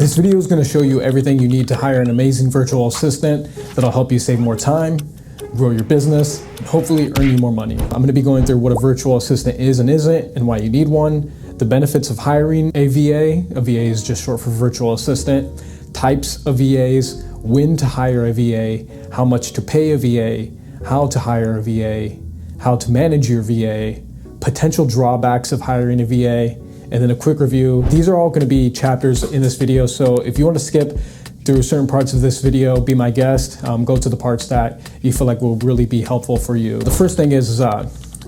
This video is going to show you everything you need to hire an amazing virtual assistant that'll help you save more time, grow your business, and hopefully earn you more money. I'm going to be going through what a virtual assistant is and isn't, and why you need one, the benefits of hiring a VA. A VA is just short for virtual assistant, types of VAs, when to hire a VA, how much to pay a VA, how to hire a VA, how to manage your VA, potential drawbacks of hiring a VA, and then a quick review. These are all going to be chapters in this video, so if you want to skip through certain parts of this video, be my guest, go to the parts that you feel like will really be helpful for you. The first thing is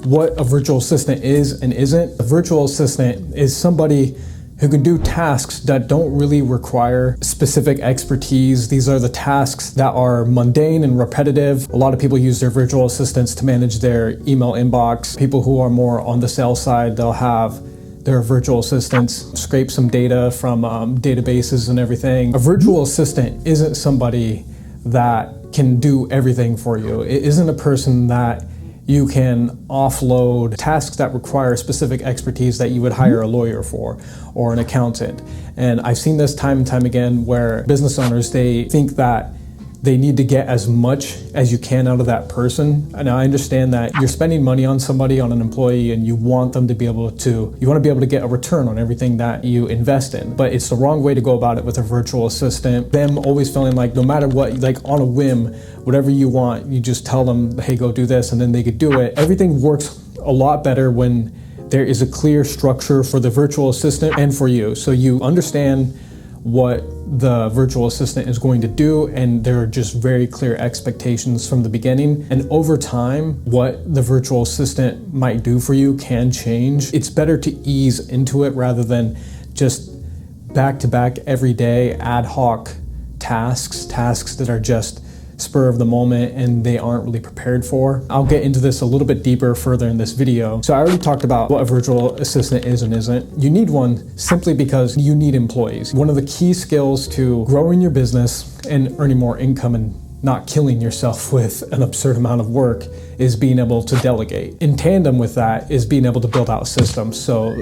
what a virtual assistant is and isn't. A virtual assistant is somebody who can do tasks that don't really require specific expertise. These are the tasks that are mundane and repetitive. A lot of people use their virtual assistants to manage their email inbox. People who are more on the sales side, they'll have their virtual assistants scrape some data from databases and everything. A virtual assistant isn't somebody that can do everything for you. It isn't a person that you can offload tasks that require specific expertise that you would hire a lawyer for or an accountant. And I've seen this time and time again where business owners, they think that they need to get as much as you can out of that person. And I understand that you're spending money on somebody, on an employee, and you want them to be able to, you want to be able to get a return on everything that you invest in. But it's the wrong way to go about it with a virtual assistant. Them always feeling like no matter what, like on a whim, whatever you want, you just tell them, hey, go do this, and then they could do it. Everything works a lot better when there is a clear structure for the virtual assistant and for you. So you understand what the virtual assistant is going to do, and there are just very clear expectations from the beginning. And over time, what the virtual assistant might do for you can change. It's better to ease into it rather than just back-to-back everyday ad hoc tasks that are just spur of the moment and they aren't really prepared for. I'll get into this a little bit deeper further in this video. So I already talked about what a virtual assistant is and isn't. You need one simply because you need employees. One of the key skills to growing your business and earning more income and not killing yourself with an absurd amount of work is being able to delegate. In tandem with that is being able to build out systems. So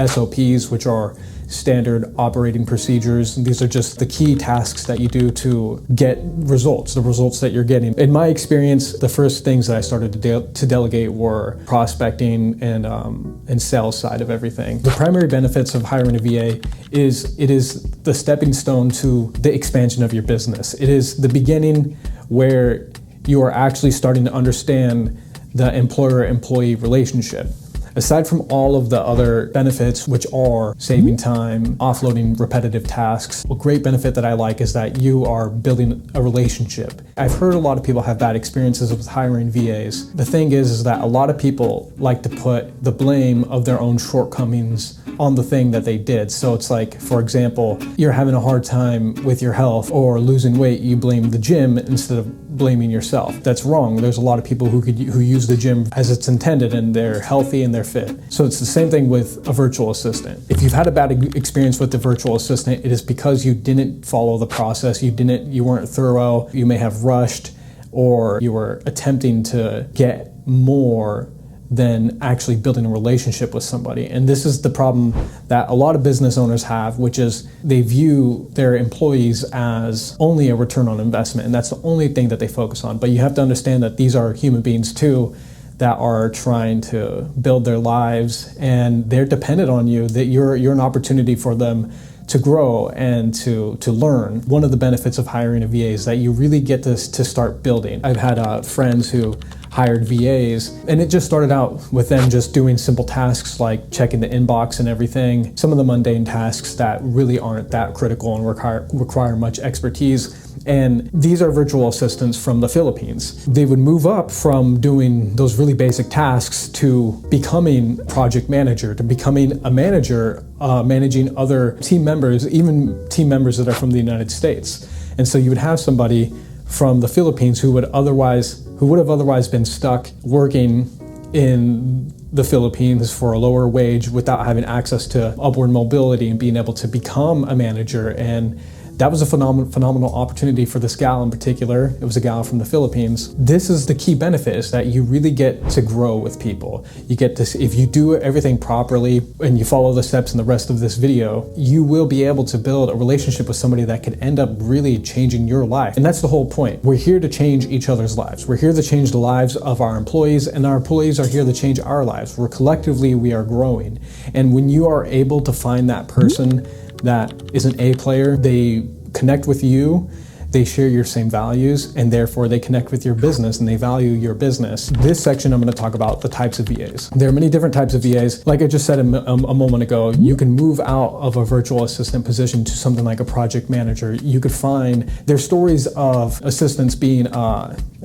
SOPs, which are standard operating procedures. And these are just the key tasks that you do to get results, the results that you're getting. In my experience, the first things that I started to delegate were prospecting and sales side of everything. The primary benefits of hiring a VA is it is the stepping stone to the expansion of your business. It is the beginning where you are actually starting to understand the employer-employee relationship. Aside from all of the other benefits, which are saving time, offloading repetitive tasks, a great benefit that I like is that you are building a relationship. I've heard a lot of people have bad experiences with hiring VAs. The thing is that a lot of people like to put the blame of their own shortcomings on the thing that they did. So it's like, for example, you're having a hard time with your health or losing weight, you blame the gym instead of blaming yourself. That's wrong. There's a lot of people who use the gym as it's intended and they're healthy and they're fit. So it's the same thing with a virtual assistant. If you've had a bad experience with the virtual assistant, it is because you didn't follow the process, you weren't thorough, you may have rushed, or you were attempting to get more than actually building a relationship with somebody. And this is the problem that a lot of business owners have, which is they view their employees as only a return on investment, and that's the only thing that they focus on. But you have to understand that these are human beings too, that are trying to build their lives, and they're dependent on you, that you're an opportunity for them to grow and to learn. One of the benefits of hiring a VA is that you really get to start building. I've had friends who hired VAs, and it just started out with them just doing simple tasks like checking the inbox and everything, some of the mundane tasks that really aren't that critical and require much expertise. And these are virtual assistants from the Philippines. They would move up from doing those really basic tasks to becoming project manager, to becoming a manager, managing other team members, even team members that are from the United States. And so you would have somebody from the Philippines who would have otherwise been stuck working in the Philippines for a lower wage without having access to upward mobility and being able to become a manager and That was a phenomenal opportunity for this gal in particular. It was a gal from the Philippines. This is the key benefit, is that you really get to grow with people. You get to, if you do everything properly and you follow the steps in the rest of this video, you will be able to build a relationship with somebody that could end up really changing your life. And that's the whole point. We're here to change each other's lives. We're here to change the lives of our employees, and our employees are here to change our lives. We are growing. And when you are able to find that person that is an A player, they connect with you, they share your same values, and therefore they connect with your business and they value your business. This section, I'm going to talk about the types of VAs. There are many different types of VAs. Like I just said a moment ago, you can move out of a virtual assistant position to something like a project manager. You could find, there's stories of assistants being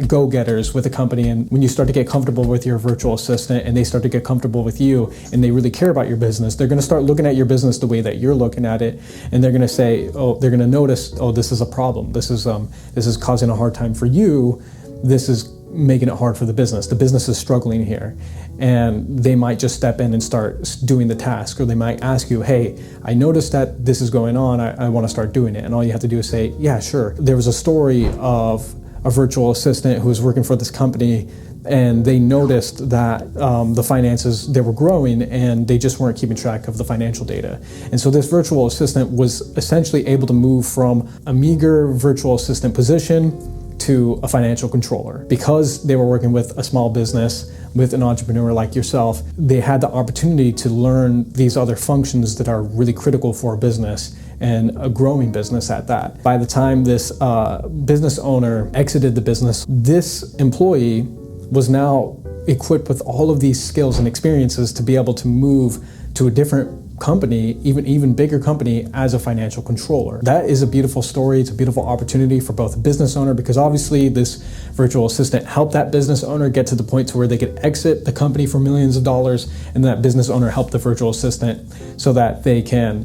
go-getters with a company, and when you start to get comfortable with your virtual assistant and they start to get comfortable with you and they really care about your business, they're going to start looking at your business the way that you're looking at it, and they're going to say, oh, they're going to notice, oh, this is a problem. This is causing a hard time for you. This is making it hard for the business. The business is struggling here. And they might just step in and start doing the task, or they might ask you, hey, I noticed that this is going on. I want to start doing it. And all you have to do is say, yeah, sure. There was a story of a virtual assistant who was working for this company, and they noticed that the finances, they were growing and they just weren't keeping track of the financial data. And so this virtual assistant was essentially able to move from a meager virtual assistant position to a financial controller. Because they were working with a small business, with an entrepreneur like yourself, they had the opportunity to learn these other functions that are really critical for a business, and a growing business at that. By the time this business owner exited the business, this employee was now equipped with all of these skills and experiences to be able to move to a different company, even bigger company, as a financial controller. That is a beautiful story. It's a beautiful opportunity for both a business owner, because obviously this virtual assistant helped that business owner get to the point to where they could exit the company for millions of dollars, and that business owner helped the virtual assistant so that they can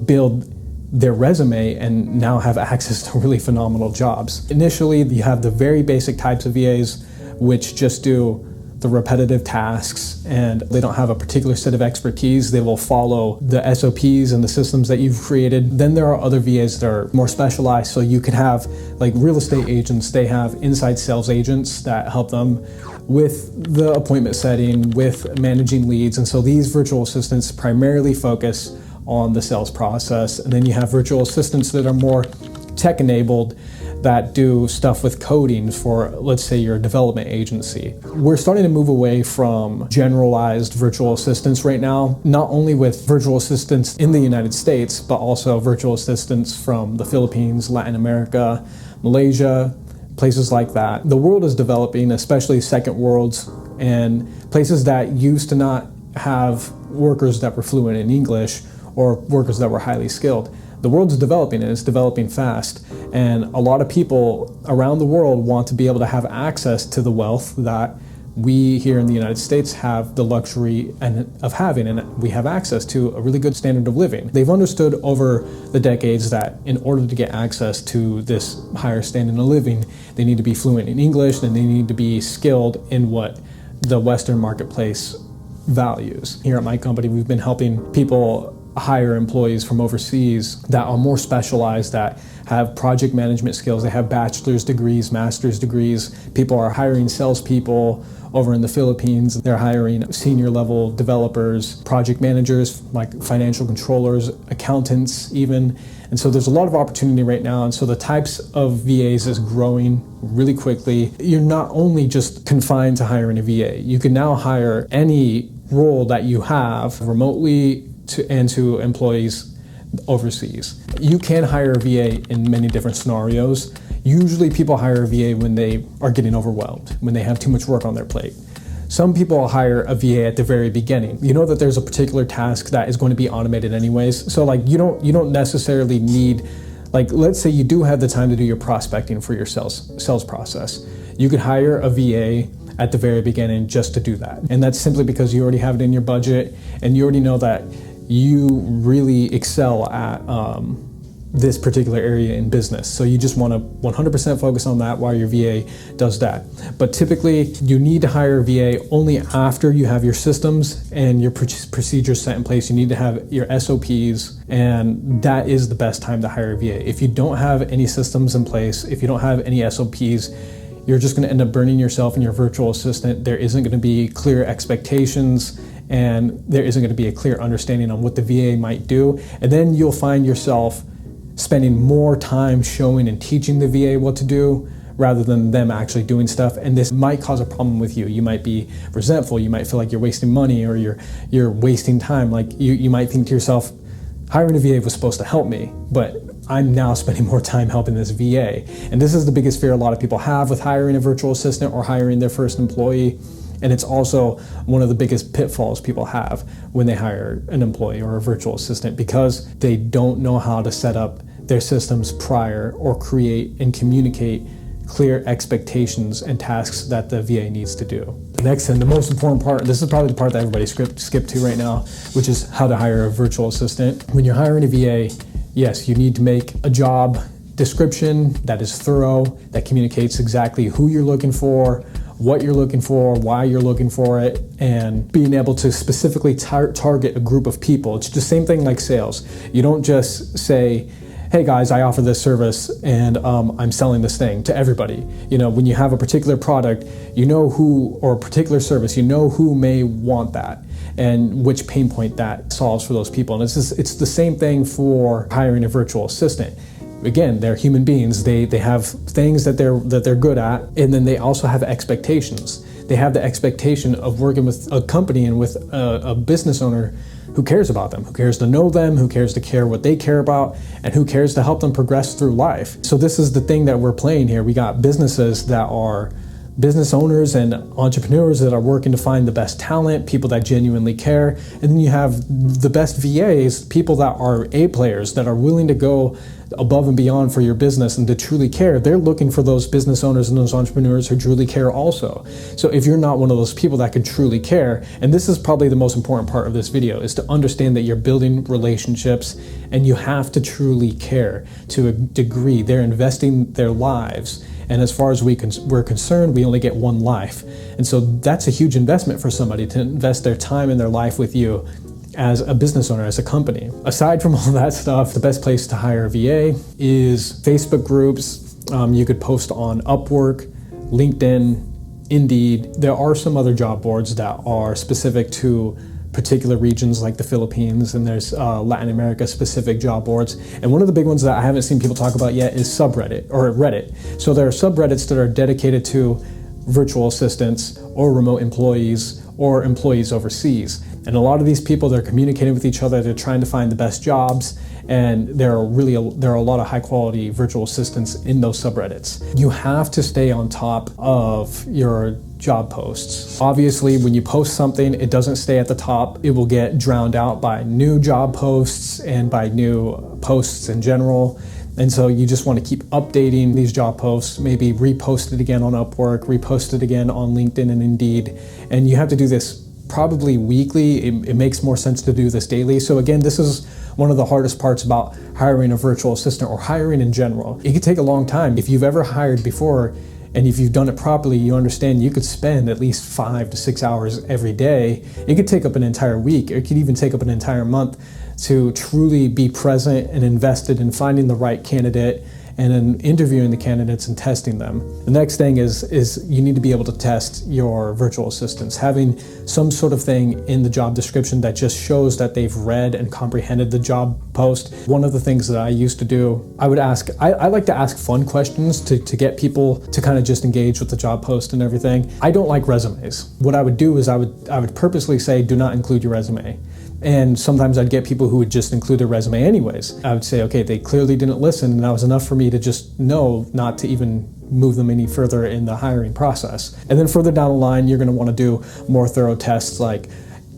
build their resume and now have access to really phenomenal jobs. Initially, you have the very basic types of VAs, which just do the repetitive tasks, and they don't have a particular set of expertise. They will follow the SOPs and the systems that you've created. Then there are other VAs that are more specialized. So you could have, like, real estate agents, they have inside sales agents that help them with the appointment setting, with managing leads. And so these virtual assistants primarily focus on the sales process. And then you have virtual assistants that are more tech-enabled, that do stuff with coding for, let's say, your development agency. We're starting to move away from generalized virtual assistants right now, not only with virtual assistants in the United States, but also virtual assistants from the Philippines, Latin America, Malaysia, places like that. The world is developing, especially second worlds, and places that used to not have workers that were fluent in English or workers that were highly skilled. The world's developing, and it's developing fast, and a lot of people around the world want to be able to have access to the wealth that we here in the United States have the luxury of having, and we have access to a really good standard of living. They've understood over the decades that in order to get access to this higher standard of living, they need to be fluent in English, and they need to be skilled in what the Western marketplace values. Here at my company, we've been helping people hire employees from overseas that are more specialized, that have project management skills. They have bachelor's degrees, master's degrees. People are hiring salespeople over in the Philippines. They're hiring senior level developers, project managers, like financial controllers, accountants even. And so there's a lot of opportunity right now. And so the types of VAs is growing really quickly. You're not only just confined to hiring a VA. You can now hire any role that you have remotely to employees overseas. You can hire a VA in many different scenarios. Usually people hire a VA when they are getting overwhelmed, when they have too much work on their plate. Some people hire a VA at the very beginning. You know that there's a particular task that is going to be automated anyways. So like you don't necessarily need, like let's say you do have the time to do your prospecting for your sales process. You could hire a VA at the very beginning just to do that. And that's simply because you already have it in your budget and you already know that you really excel at this particular area in business. So you just want to 100% focus on that while your VA does that. But typically you need to hire a VA only after you have your systems and your procedures set in place. You need to have your SOPs, and that is the best time to hire a VA. If you don't have any systems in place, if you don't have any SOPs, you're just going to end up burning yourself and your virtual assistant. There isn't going to be clear expectations, and there isn't going to be a clear understanding on what the VA might do. And then you'll find yourself spending more time showing and teaching the VA what to do rather than them actually doing stuff. And this might cause a problem with you. You might be resentful. You might feel like you're wasting money, or you're wasting time. Like you might think to yourself, hiring a VA was supposed to help me, but I'm now spending more time helping this VA. And this is the biggest fear a lot of people have with hiring a virtual assistant or hiring their first employee. And it's also one of the biggest pitfalls people have when they hire an employee or a virtual assistant, because they don't know how to set up their systems prior or create and communicate clear expectations and tasks that the VA needs to do. The next and the most important part, this is probably the part that everybody skipped to right now, which is how to hire a virtual assistant. When you're hiring a VA, yes, you need to make a job description that is thorough, that communicates exactly who you're looking for, what you're looking for, why you're looking for it, and being able to specifically target a group of people. It's the same thing like sales. You don't just say, hey guys, I offer this service and I'm selling this thing to everybody. You know, when you have a particular product, you know who, or a particular service, you know who may want that and which pain point that solves for those people. And it's the same thing for hiring a virtual assistant. Again, they're human beings. They have things that they're good at, and then they also have expectations. They have the expectation of working with a company and with a business owner who cares about them, who cares to know them, who cares to care what they care about, and who cares to help them progress through life. So this is the thing that we're playing here. We got businesses that are business owners and entrepreneurs that are working to find the best talent, people that genuinely care. And then you have the best VAs, people that are A players, that are willing to go above and beyond for your business and to truly care. They're looking for those business owners and those entrepreneurs who truly care also. So if you're not one of those people that can truly care, and this is probably the most important part of this video, is to understand that you're building relationships and you have to truly care to a degree. They're investing their lives. And as far as we're concerned, we only get one life. And so that's a huge investment for somebody to invest their time and their life with you as a business owner, as a company. Aside from all that stuff, the best place to hire a VA is Facebook groups. You could post on Upwork, LinkedIn, Indeed. There are some other job boards that are specific to particular regions like the Philippines, and there's Latin America specific job boards. And one of the big ones that I haven't seen people talk about yet is subreddit or Reddit. So there are subreddits that are dedicated to virtual assistants or remote employees or employees overseas. And a lot of these people, they're communicating with each other, they're trying to find the best jobs, and there are a lot of high quality virtual assistants in those subreddits. You have to stay on top of your job posts. Obviously, when you post something, it doesn't stay at the top. It will get drowned out by new job posts and by new posts in general. And so you just want to keep updating these job posts, maybe repost it again on Upwork, repost it again on LinkedIn and Indeed. And you have to do this probably weekly. It makes more sense to do this daily. So again, this is one of the hardest parts about hiring a virtual assistant or hiring in general. It could take a long time. If you've ever hired before, and if you've done it properly, you understand you could spend at least 5 to 6 hours every day. It could take up an entire week. It could even take up an entire month to truly be present and invested in finding the right candidate and then interviewing the candidates and testing them. The next thing is you need to be able to test your virtual assistants. Having some sort of thing in the job description that just shows that they've read and comprehended the job post. One of the things that I used to do, I like to ask fun questions to get people to kind of just engage with the job post and everything. I don't like resumes. What I would do is I would purposely say, do not include your resume. And sometimes I'd get people who would just include their resume anyways. I would say, okay, they clearly didn't listen, and that was enough for me to just know not to even move them any further in the hiring process. And then further down the line, you're gonna wanna do more thorough tests like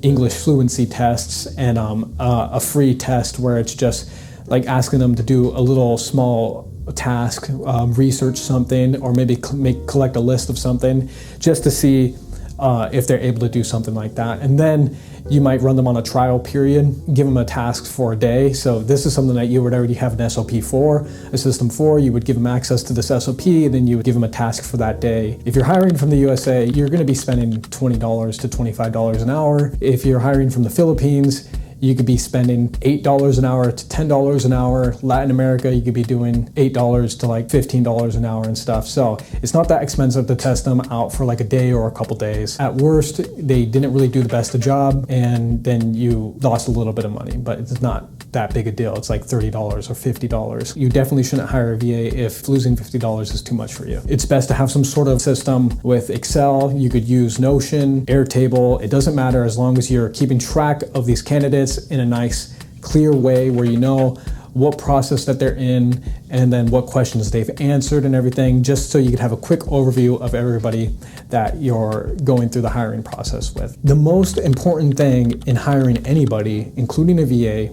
English fluency tests and a free test where it's just like asking them to do a little small task, research something, or maybe collect a list of something just to see if they're able to do something like that. And then You might run them on a trial period, give them a task for a day. So this is something that you would already have an SOP for, a system for. You would give them access to this SOP, and then you would give them a task for that day. If you're hiring from the USA, you're going to be spending $20 to $25 an hour. If you're hiring from the Philippines, you could be spending $8 an hour to $10 an hour. Latin America, you could be doing $8 to like $15 an hour and stuff. So it's not that expensive to test them out for like a day or a couple days. At worst, they didn't really do the best of job, and then you lost a little bit of money, but it's not that big a deal. It's like $30 or $50. You definitely shouldn't hire a VA if losing $50 is too much for you. It's best to have some sort of system with Excel. You could use Notion, Airtable. It doesn't matter as long as you're keeping track of these candidates in a nice, clear way where you know what process that they're in and then what questions they've answered and everything, just so you could have a quick overview of everybody that you're going through the hiring process with. The most important thing in hiring anybody, including a VA,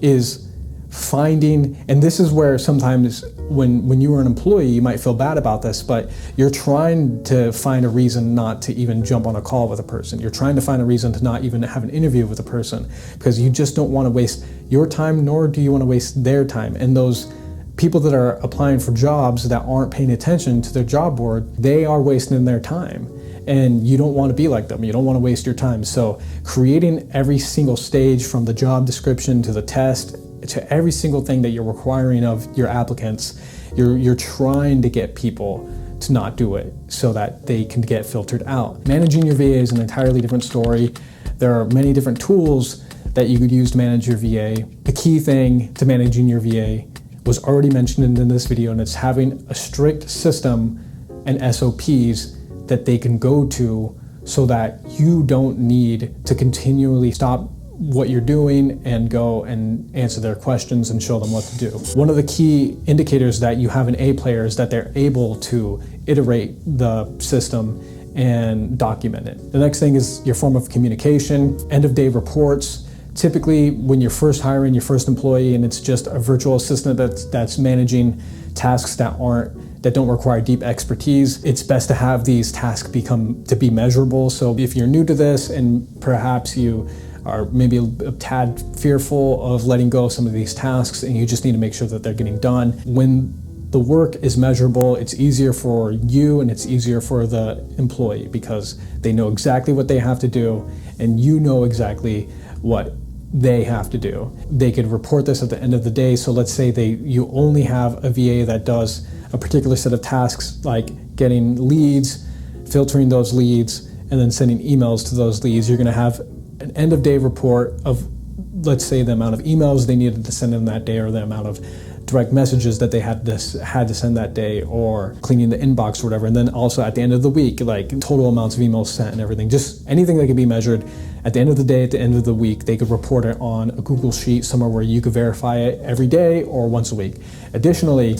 is finding, and this is where sometimes when you are an employee, you might feel bad about this, but you're trying to find a reason not to even jump on a call with a person. You're trying to find a reason to not even have an interview with a person because you just don't want to waste your time, nor do you want to waste their time. And those people that are applying for jobs that aren't paying attention to their job board, they are wasting their time. And you don't want to be like them. You don't want to waste your time. So creating every single stage from the job description to the test, to every single thing that you're requiring of your applicants, you're trying to get people to not do it so that they can get filtered out. Managing your VA is an entirely different story. There are many different tools that you could use to manage your VA. The key thing to managing your VA was already mentioned in this video, and it's having a strict system and SOPs that they can go to so that you don't need to continually stop what you're doing and go and answer their questions and show them what to do. One of the key indicators that you have an A player is that they're able to iterate the system and document it. The next thing is your form of communication, end of day reports. Typically, when you're first hiring your first employee and it's just a virtual assistant that's managing tasks that don't require deep expertise, it's best to have these tasks be measurable. So if you're new to this and perhaps you are maybe a tad fearful of letting go of some of these tasks and you just need to make sure that they're getting done, when the work is measurable, it's easier for you and it's easier for the employee because they know exactly what they have to do and you know exactly what they have to do. They could report this at the end of the day. So let's say you only have a VA that does a particular set of tasks like getting leads, filtering those leads, and then sending emails to those leads. You're gonna have an end of day report of, let's say, the amount of emails they needed to send in that day or the amount of direct messages that they had to send that day, or cleaning the inbox or whatever. And then also at the end of the week, like total amounts of emails sent and everything, just anything that could be measured. At the end of the day, at the end of the week, they could report it on a Google Sheet somewhere where you could verify it every day or once a week. Additionally,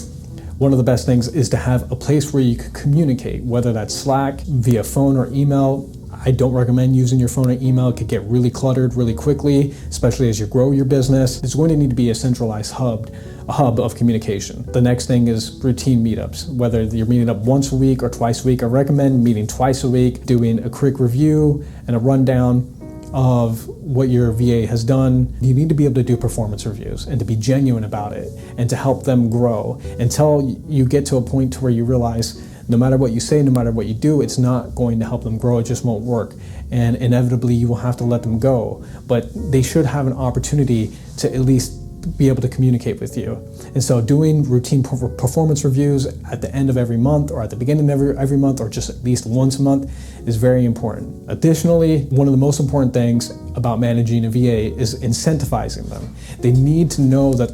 one of the best things is to have a place where you can communicate, whether that's Slack, via phone or email. I don't recommend using your phone or email. It could get really cluttered really quickly, especially as you grow your business. It's going to need to be a centralized hub of communication. The next thing is routine meetups. Whether you're meeting up once a week or twice a week, I recommend meeting twice a week, doing a quick review and a rundown of what your VA has done. You need to be able to do performance reviews and to be genuine about it and to help them grow until you get to a point to where you realize no matter what you say, no matter what you do, it's not going to help them grow. It just won't work. And inevitably you will have to let them go. But they should have an opportunity to at least be able to communicate with you. And so doing routine performance reviews at the end of every month or at the beginning of every month or just at least once a month is very important. Additionally, one of the most important things about managing a VA is incentivizing them. They need to know that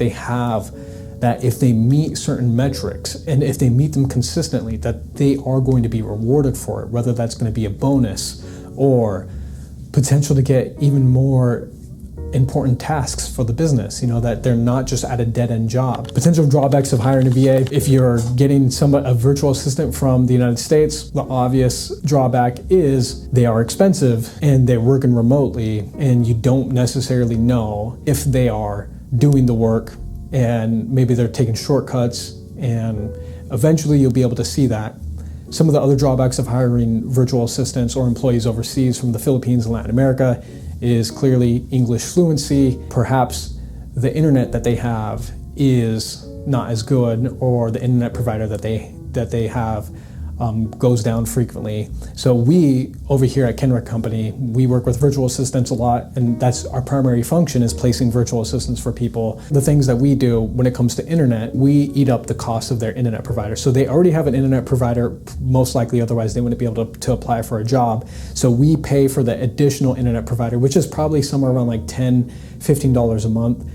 that if they meet certain metrics and if they meet them consistently, that they are going to be rewarded for it, whether that's going to be a bonus or potential to get even more important tasks for the business, that they're not just at a dead-end job. Potential drawbacks of hiring a VA. If you're getting a virtual assistant from the United States, the obvious drawback is they are expensive and they're working remotely and you don't necessarily know if they are doing the work and maybe they're taking shortcuts, and eventually you'll be able to see that. Some of the other drawbacks of hiring virtual assistants or employees overseas from the Philippines and Latin America is clearly English fluency. Perhaps the internet that they have is not as good, or the internet provider that they have goes down frequently. So we, over here at Kenrick Company, we work with virtual assistants a lot, and that's our primary function, is placing virtual assistants for people. The things that we do when it comes to internet, we eat up the cost of their internet provider. So they already have an internet provider, most likely, otherwise they wouldn't be able to apply for a job. So we pay for the additional internet provider, which is probably somewhere around like $10, $15 a month.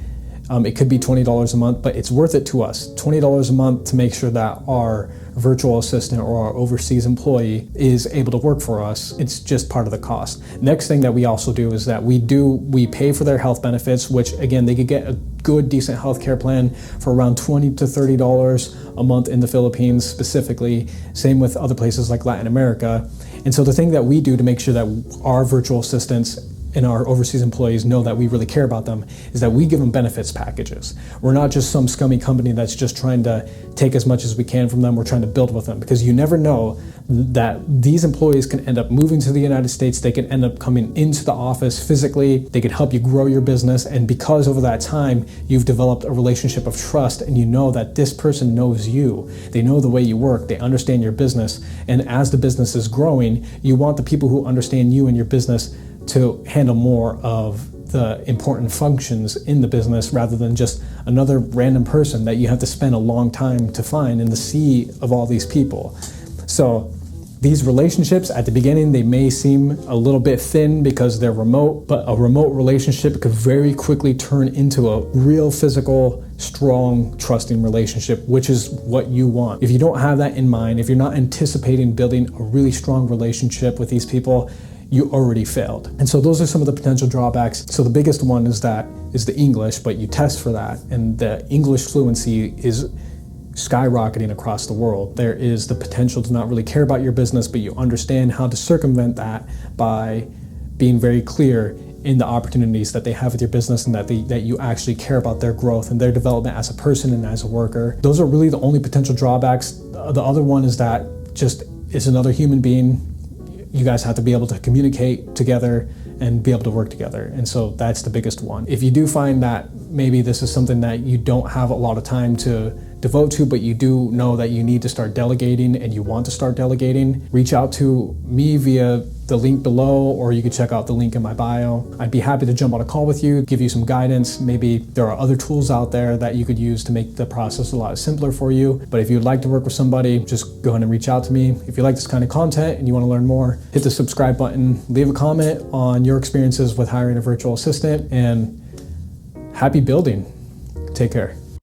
It could be $20 a month, but it's worth it to us. $20 a month to make sure that our virtual assistant or our overseas employee is able to work for us. It's just part of the cost. Next thing that we also do is that we pay for their health benefits, which again, they could get a good, decent healthcare plan for around $20 to $30 a month in the Philippines specifically. Same with other places like Latin America. And so the thing that we do to make sure that our virtual assistants and our overseas employees know that we really care about them is that we give them benefits packages. We're not just some scummy company that's just trying to take as much as we can from them. We're trying to build with them, because you never know that these employees can end up moving to the United States. They can end up coming into the office physically. They can help you grow your business. And because over that time, you've developed a relationship of trust, and you know that this person knows you. They know the way you work. They understand your business. And as the business is growing, you want the people who understand you and your business to handle more of the important functions in the business, rather than just another random person that you have to spend a long time to find in the sea of all these people. So these relationships at the beginning, they may seem a little bit thin because they're remote, but a remote relationship could very quickly turn into a real physical, strong, trusting relationship, which is what you want. If you don't have that in mind, if you're not anticipating building a really strong relationship with these people, you already failed. And so those are some of the potential drawbacks. So the biggest one is the English, but you test for that, and the English fluency is skyrocketing across the world. There is the potential to not really care about your business, but you understand how to circumvent that by being very clear in the opportunities that they have with your business, and that you actually care about their growth and their development as a person and as a worker. Those are really the only potential drawbacks. The other one is that just it's another human being. You guys have to be able to communicate together and be able to work together. And so that's the biggest one. If you do find that maybe this is something that you don't have a lot of time to devote to, but you do know that you need to start delegating and you want to start delegating, reach out to me via the link below, or you can check out the link in my bio. I'd be happy to jump on a call with you, give you some guidance. Maybe there are other tools out there that you could use to make the process a lot simpler for you. But if you'd like to work with somebody, just go ahead and reach out to me. If you like this kind of content and you want to learn more, hit the subscribe button, leave a comment on your experiences with hiring a virtual assistant, and happy building. Take care.